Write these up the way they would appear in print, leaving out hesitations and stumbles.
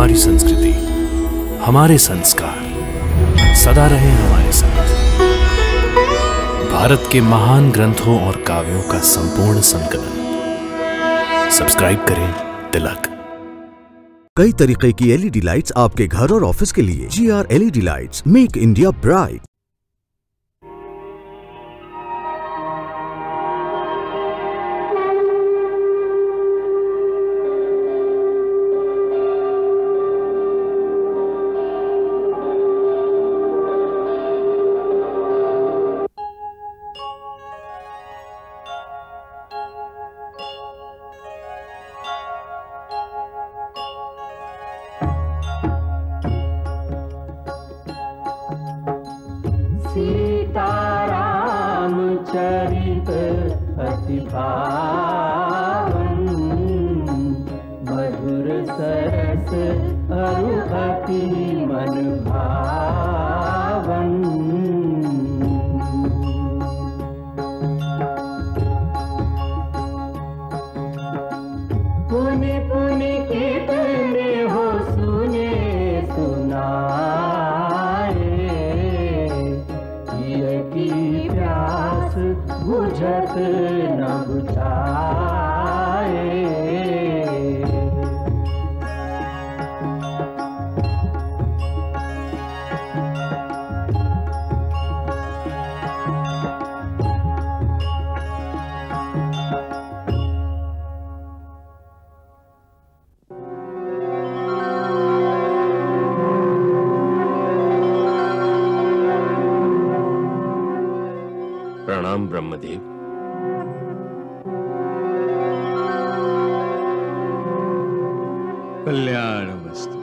हमारी संस्कृति, हमारे संस्कार सदा रहे हमारे साथ। भारत के महान ग्रंथों और काव्यों का संपूर्ण संकलन। सब्सक्राइब करें तिलक। कई तरीके की एलईडी लाइट्स आपके घर और ऑफिस के लिए। GR LED lights, make India bright. Sitaram चरित अति पावन, मधुर सरस अरु अति मन भावन। पुनि पुनि कितने हो सुने सुनाए, की प्यास बुझत न बुझाए। प्रणाम ब्रह्मदेव। कल्याणमस्तु।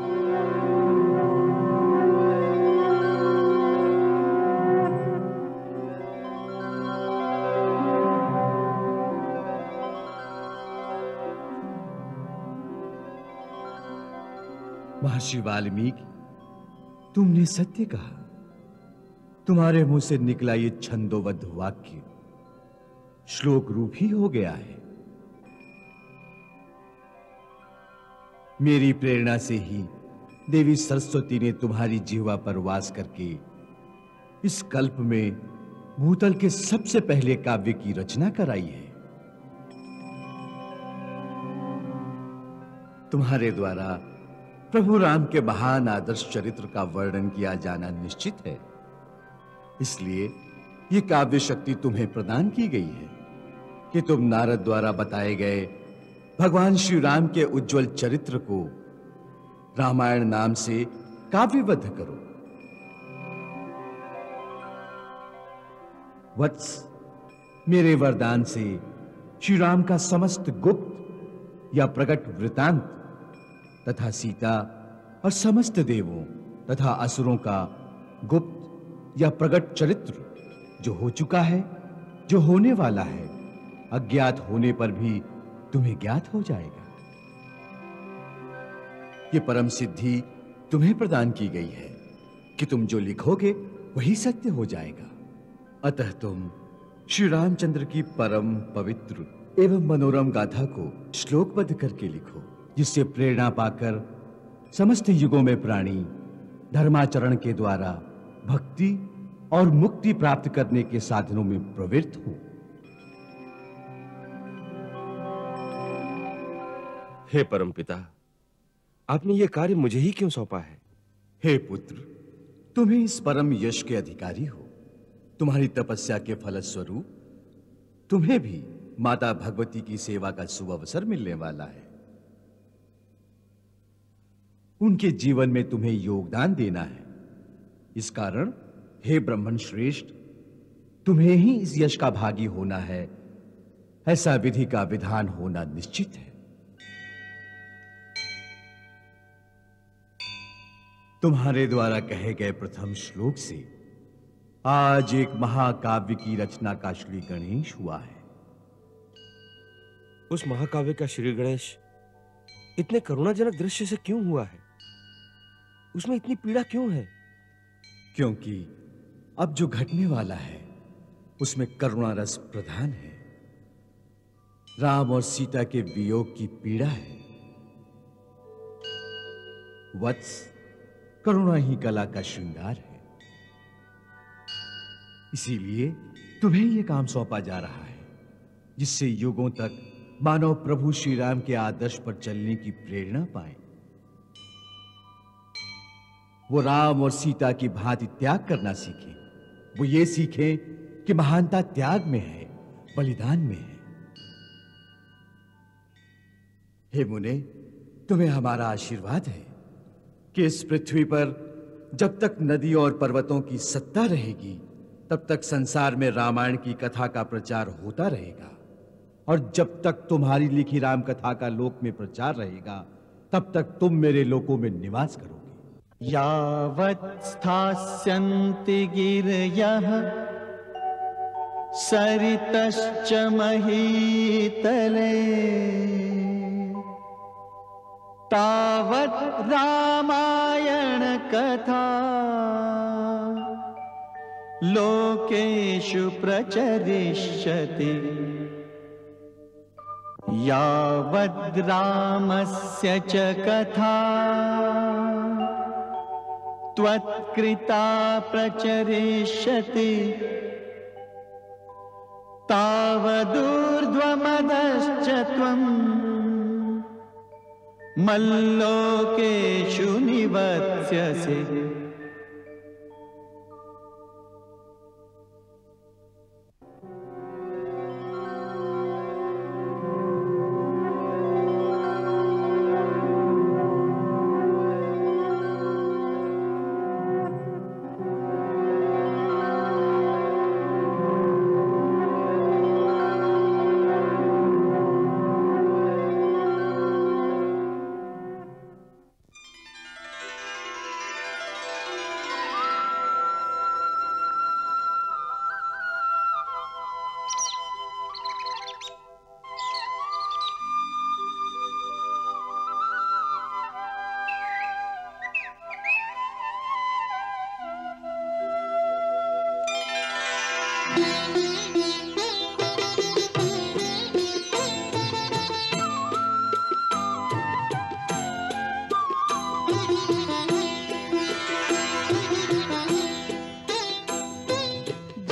महर्षि वाल्मीकि, तुमने सत्य कहा। तुम्हारे मुंह से निकला ये छंदोबद्ध वाक्य श्लोक रूप ही हो गया है। मेरी प्रेरणा से ही देवी सरस्वती ने तुम्हारी जिह्वा पर वास करके इस कल्प में भूतल के सबसे पहले काव्य की रचना कराई है। तुम्हारे द्वारा प्रभु राम के महान आदर्श चरित्र का वर्णन किया जाना निश्चित है, इसलिए यह काव्य शक्ति तुम्हें प्रदान की गई है कि तुम नारद द्वारा बताए गए भगवान श्री राम के उज्जवल चरित्र को रामायण नाम से काव्यबद्ध करो। वत्स, मेरे वरदान से श्री राम का समस्त गुप्त या प्रकट वृतांत तथा सीता और समस्त देवों तथा असुरों का गुप्त या प्रकट चरित्र जो हो चुका है, जो होने वाला है, अज्ञात होने पर भी तुम्हें ज्ञात हो जाएगा। ये परम सिद्धि तुम्हें प्रदान की गई है कि तुम जो लिखोगे वही सत्य हो जाएगा। अतः तुम श्री रामचंद्र की परम पवित्र एवं मनोरम गाथा को श्लोकबद्ध करके लिखो, जिससे प्रेरणा पाकर समस्त युगों में प्राणी धर्माचरण के द्वारा भक्ति और मुक्ति प्राप्त करने के साधनों में प्रवृत्त हो। हे परमपिता, आपने यह कार्य मुझे ही क्यों सौंपा है? हे पुत्र, तुम्हें इस परम यश के अधिकारी हो। तुम्हारी तपस्या के फलस्वरूप तुम्हें भी माता भगवती की सेवा का सुअवसर मिलने वाला है। उनके जीवन में तुम्हें योगदान देना है। इस कारण हे ब्राह्मण श्रेष्ठ, तुम्हें ही इस यश का भागी होना है, ऐसा विधि का विधान होना निश्चित है। तुम्हारे द्वारा कहे गए प्रथम श्लोक से आज एक महाकाव्य की रचना का श्री गणेश हुआ है। उस महाकाव्य का श्री गणेश इतने करुणाजनक दृश्य से क्यों हुआ है? उसमें इतनी पीड़ा क्यों है? क्योंकि अब जो घटने वाला है उसमें करुणा रस प्रधान है। राम और सीता के वियोग की पीड़ा है। वत्स, करुणा ही कला का श्रृंगार है। इसीलिए तुम्हें यह काम सौंपा जा रहा है, जिससे युगों तक मानव प्रभु श्री राम के आदर्श पर चलने की प्रेरणा पाए। वो राम और सीता की भांति त्याग करना सीखें। वो ये सीखें कि महानता त्याग में है, बलिदान में है। हे मुने, तुम्हें हमारा आशीर्वाद है कि इस पृथ्वी पर जब तक नदी और पर्वतों की सत्ता रहेगी, तब तक संसार में रामायण की कथा का प्रचार होता रहेगा। और जब तक तुम्हारी लिखी राम कथा का लोक में प्रचार रहेगा, तब तक तुम मेरे लोकों में निवास करोगे। यावत् स्थास्यन्ति गिरयः सरितश्च महीतले, तावत् रामायण कथा लोकेषु प्रचरिष्यति। यावद् रामस्य च कथा त्वत्कृता प्रचरिष्यति, तावदूर्ध्वमदश्च त्वम् मल्लोकेषु निवत्स्यसि।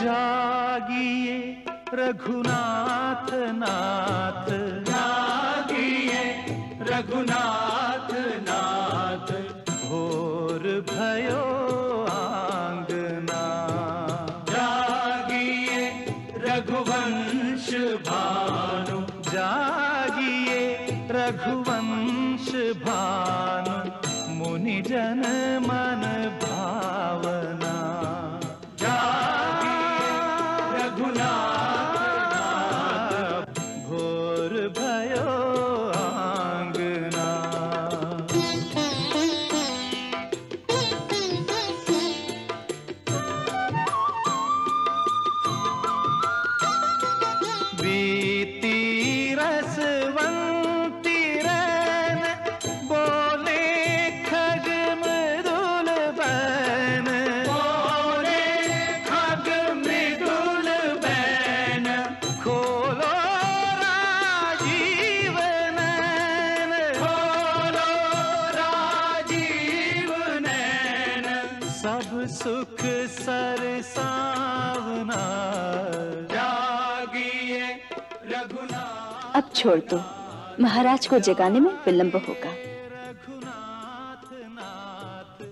जागिए रघुनाथ नाथ, जागिए रघुनाथ नाथ, घोर भयो आंगना। जागिए रघुवंश भानु, जागिए रघुवंश भानु, मुनि जन मन भावना। घोर भयो आंगना। बीती रसवंती रैन, बोले खग मृदुल बैन, बोले खग मृदुल बैन, खोलो राजीव नैन, खोलो राजीव नैन, सब सुख सरसावना। जागिए रघुनाथ। अब छोड़ दो, महाराज को जगाने में विलंब होगा। रघुनाथ नाथ,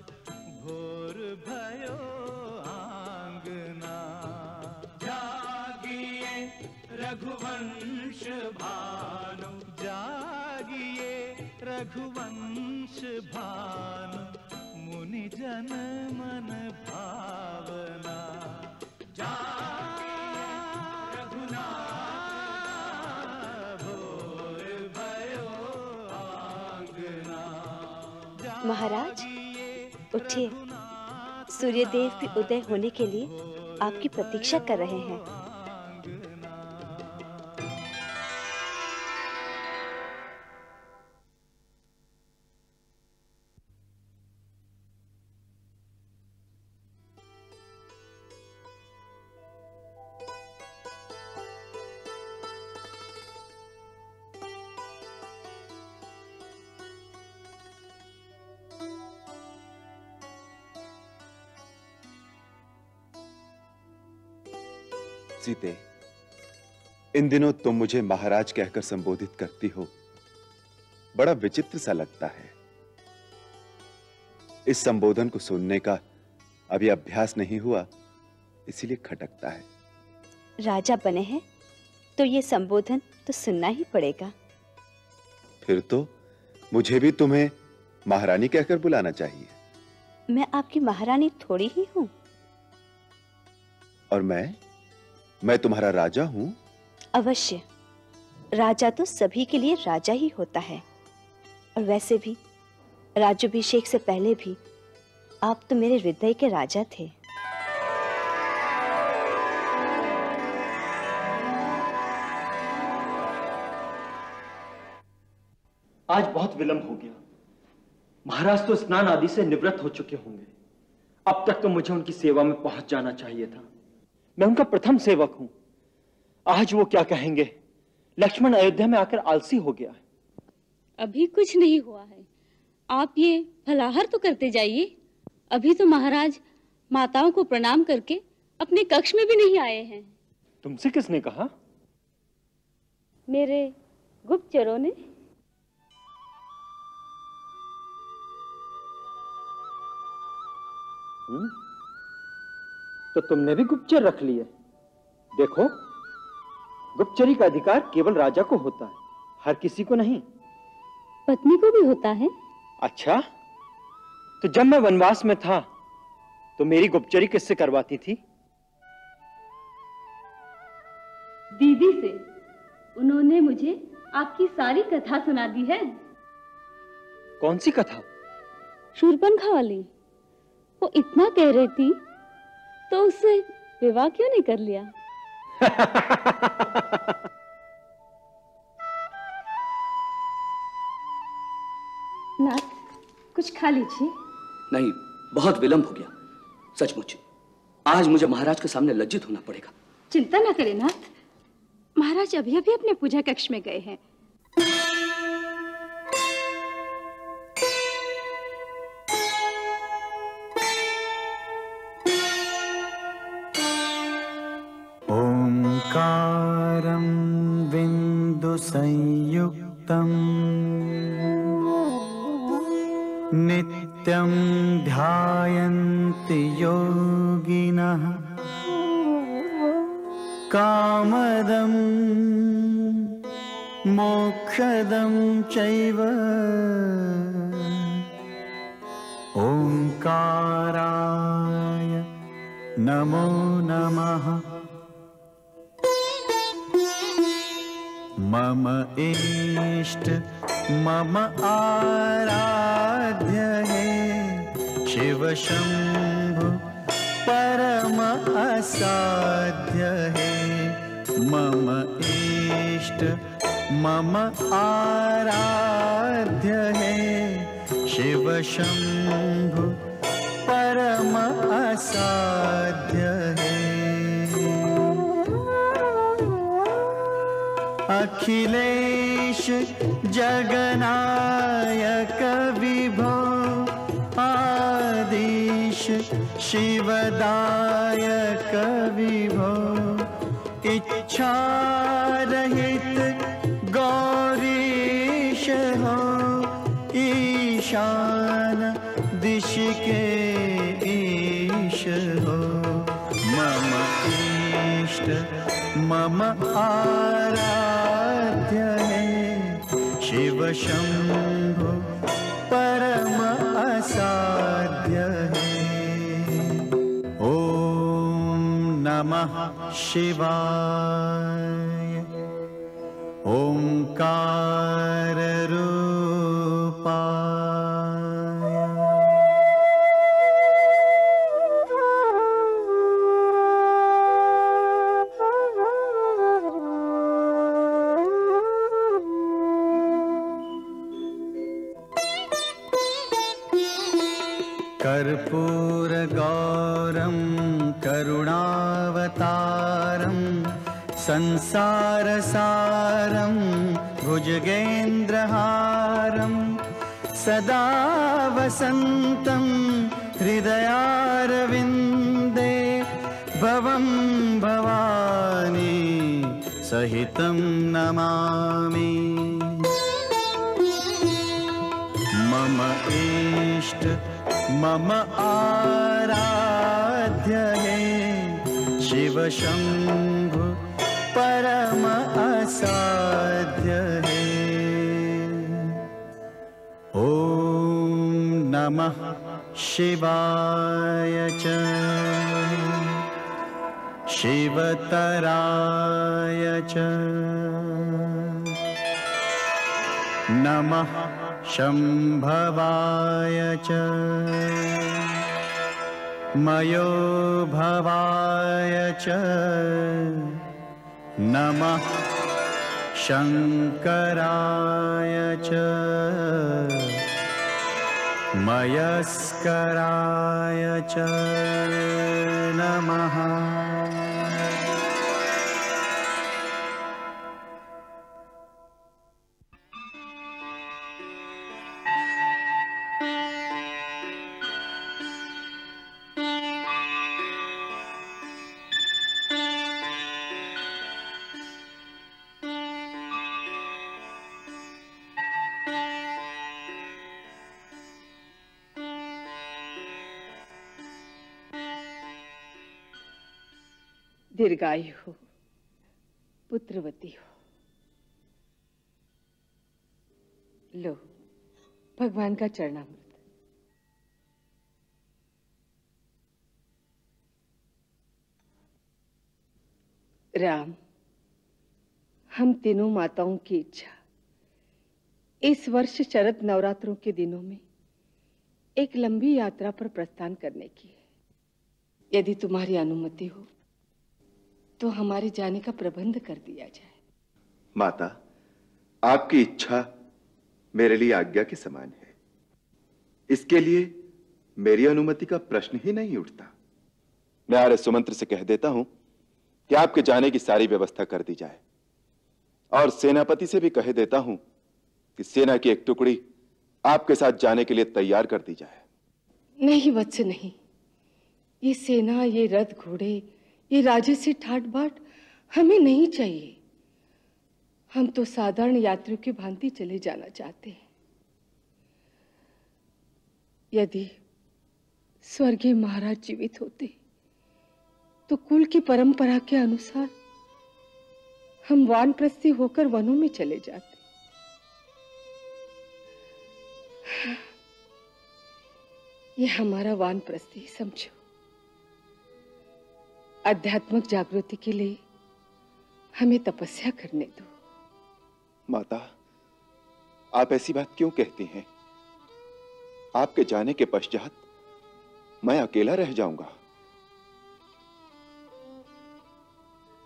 घोर भयो आंगना। जागिए रघुवंश भानु, जागिए रघुवंश भानु, मुनि जन मन भावना। जागिए रघुनाथ, घोर भयो आंगना। महाराज उठिए, सूर्यदेव भी उदय होने के लिए आपकी प्रतीक्षा कर रहे हैं। सीते, इन दिनों तुम मुझे महाराज कहकर संबोधित करती हो, बड़ा विचित्र सा लगता है। इस संबोधन को सुनने का अभी अभ्यास नहीं हुआ, इसीलिए खटकता है। राजा बने हैं तो ये संबोधन तो सुनना ही पड़ेगा। फिर तो मुझे भी तुम्हें महारानी कहकर बुलाना चाहिए। मैं आपकी महारानी थोड़ी ही हूँ। और मैं तुम्हारा राजा हूँ। अवश्य, राजा तो सभी के लिए राजा ही होता है। और वैसे भी राज्याभिषेक से पहले भी आप तो मेरे हृदय के राजा थे। आज बहुत विलंब हो गया। महाराज तो स्नान आदि से निवृत्त हो चुके होंगे। अब तक तो मुझे उनकी सेवा में पहुंच जाना चाहिए था। मैं उनका प्रथम सेवक हूं। आज वो क्या कहेंगे? लक्ष्मण अयोध्या में आकर आलसी हो गया है। अभी कुछ नहीं हुआ है, आप ये फलाहार तो करते जाइए। अभी तो महाराज माताओं को प्रणाम करके अपने कक्ष में भी नहीं आए हैं। तुमसे किसने कहा? मेरे गुप्तचरों ने। तो तुमने भी गुप्तचर रख लिए। देखो, गुप्तचरी का अधिकार केवल राजा को होता है, हर किसी को नहीं। पत्नी को भी होता है। अच्छा, तो जब मैं वनवास में था तो मेरी गुप्तचरी किससे करवाती थी? दीदी से। उन्होंने मुझे आपकी सारी कथा सुना दी है। कौन सी कथा? शूर्पणखा वाली। वो इतना कह रही थी तो उससे विवाह क्यों नहीं कर लिया? नाथ, कुछ खा लीजिए। नहीं, बहुत विलंब हो गया। सचमुच आज मुझे महाराज के सामने लज्जित होना पड़ेगा। चिंता न करें नाथ, महाराज अभी अभी अपने पूजा कक्ष में गए हैं। ओंकारं बिंदु संयुक्तम् नित्यं ध्यायन्ति योगिनः कामदं मोक्षदं चैव ओंकाराय नमो नमः। मम इष्ट मम आराध्य है शिव शंभु परम असाध्य है। मम इष्ट मम आराध्य है शिव शंभु परम असाध्य है। अखिलेश जगनायक विभो आदिश शिवदायक विभो इच्छा रहित गौरीश हो ईशान दिश के ईश हो। मम इष्ट मम आराध्य है शिव शंभु परम असाध्य है। ओम नमः शिवाय। ओंकार रूपाय। कर्पूर गौरम करुणावतारम संसार सारम भुजगेन्द्रहारम सदा वसंतम हृदयारविंदे भवं भवानी सहितं नमामि। मम इष्ट मम आराध्य है शिव शंभु परम असाध्य है। ओम नमः शिवाय च शिवतराय च नमः शंभवाय च मयो भवाय च नमः शंकराय च मयस्कराय च नमः। दीर्घायु हो, पुत्रवती हो। लो भगवान का चरणामृत। राम, हम तीनों माताओं की इच्छा इस वर्ष शरद नवरात्रों के दिनों में एक लंबी यात्रा पर प्रस्थान करने की है। यदि तुम्हारी अनुमति हो तो हमारे जाने का प्रबंध कर दिया जाए। माता, आपकी इच्छा मेरे लिए आज्ञा के समान है। इसके लिए मेरी अनुमति का प्रश्न ही नहीं उठता। मैं आर्य सुमंत्र से कह देता हूं कि आपके जाने की सारी व्यवस्था कर दी जाए, और सेनापति से भी कह देता हूं कि सेना की एक टुकड़ी आपके साथ जाने के लिए तैयार कर दी जाए। नहीं वत्स नहीं, ये सेना, ये रथ घोड़े, ये राजसी ठाट बाट हमें नहीं चाहिए। हम तो साधारण यात्रियों की भांति चले जाना चाहते हैं। यदि स्वर्गीय महाराज जीवित होते तो कुल की परंपरा के अनुसार हम वानप्रस्थी होकर वनों में चले जाते। ये हमारा वानप्रस्थी समझो। आध्यात्मिक जागृति के लिए हमें तपस्या करने दो। माता, आप ऐसी बात क्यों कहती हैं? आपके जाने के पश्चात मैं अकेला रह जाऊंगा।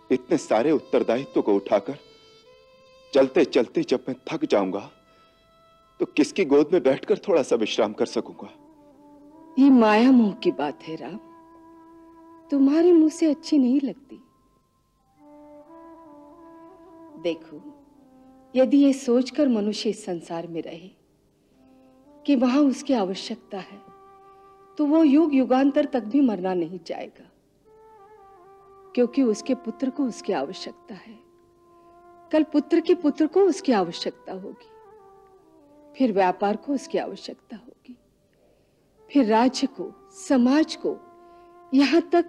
इतने सारे उत्तरदायित्व को उठाकर चलते चलते जब मैं थक जाऊंगा तो किसकी गोद में बैठकर थोड़ा सा विश्राम कर सकूंगा? ये माया मोह की बात है राम, तुम्हारे मुंह से अच्छी नहीं लगती। देखो, यदि ये सोचकर मनुष्य इस संसार में रहे कि वहां उसकी आवश्यकता है, तो वो युग युगांतर तक भी मरना नहीं चाहेगा, क्योंकि उसके पुत्र को उसकी आवश्यकता है। कल पुत्र के पुत्र को उसकी आवश्यकता होगी, फिर व्यापार को उसकी आवश्यकता होगी, फिर राज्य को, समाज को, यहां तक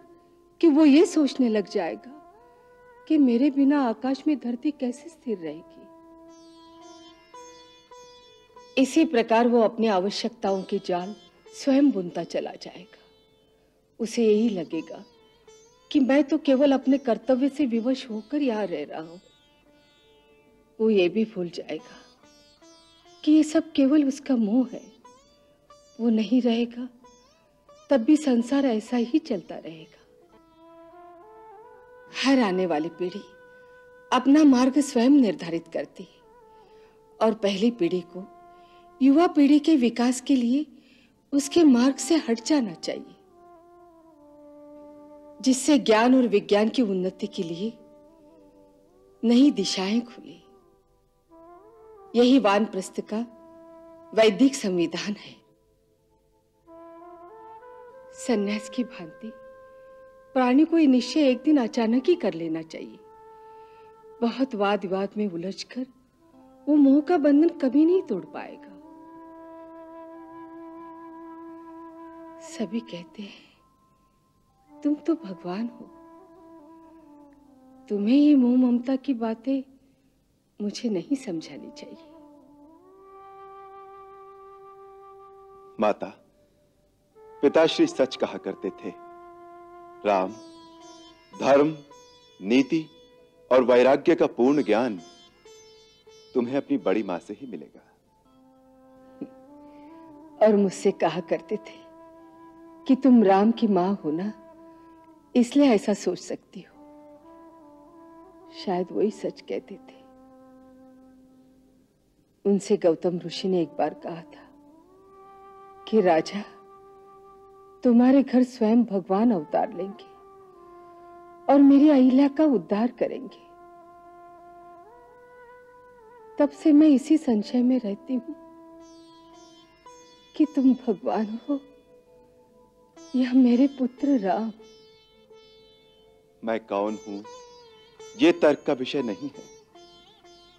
कि वो ये सोचने लग जाएगा कि मेरे बिना आकाश में धरती कैसे स्थिर रहेगी। इसी प्रकार वो अपनी आवश्यकताओं के जाल स्वयं बुनता चला जाएगा। उसे यही लगेगा कि मैं तो केवल अपने कर्तव्य से विवश होकर यहां रह रहा हूं। वो ये भी भूल जाएगा कि ये सब केवल उसका मोह है। वो नहीं रहेगा तब भी संसार ऐसा ही चलता रहेगा। हर आने वाली पीढ़ी अपना मार्ग स्वयं निर्धारित करती है, और पहली पीढ़ी को युवा पीढ़ी के विकास के लिए उसके मार्ग से हट जाना चाहिए, जिससे ज्ञान और विज्ञान की उन्नति के लिए नई दिशाएं खुले। यही वानप्रस्थ का वैदिक संविधान है। सन्यास की भांति प्राणी को ये निश्चय एक दिन अचानक ही कर लेना चाहिए। बहुत वाद विवाद में उलझकर वो मोह का बंधन कभी नहीं तोड़ पाएगा। सभी कहते हैं तुम तो भगवान हो, तुम्हें ये मोह ममता की बातें मुझे नहीं समझानी चाहिए। माता, पिताश्री सच कहा करते थे, राम, धर्म, नीति और वैराग्य का पूर्ण ज्ञान तुम्हें अपनी बड़ी मां से ही मिलेगा। और मुझसे कहा करते थे कि तुम राम की मां हो ना, इसलिए ऐसा सोच सकती हो। शायद वही सच कहते थे। उनसे गौतम ऋषि ने एक बार कहा था कि राजा, तुम्हारे घर स्वयं भगवान अवतार लेंगे और मेरी अहिल्या का उद्धार करेंगे। तब से मैं इसी संशय में रहती हूं कि तुम भगवान हो या मेरे पुत्र राम। मैं कौन हूं ये तर्क का विषय नहीं है,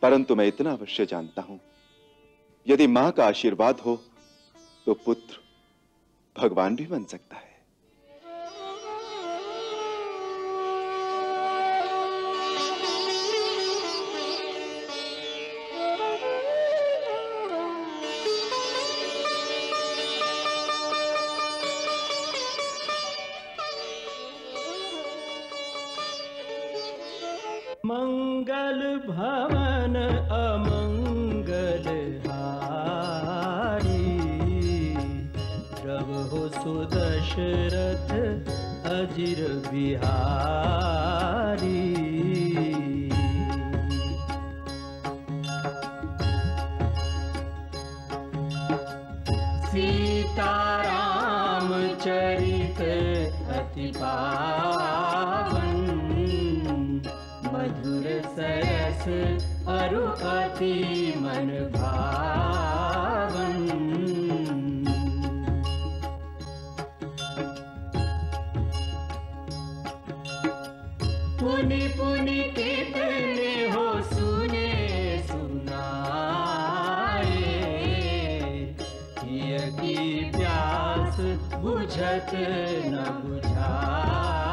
परंतु मैं इतना अवश्य जानता हूं, यदि मां का आशीर्वाद हो तो पुत्र भगवान भी बन सकता है। मंगल भवन अमंगल हारी, प्रभु सुदशरथ अजिर बिहारी। सीताराम चरित अति पावन, मधुर सरस अरु अति मन भावन। पुनि पुनि कितने हो सुने सुनाए, हिय की प्यास बुझत न बुझाए।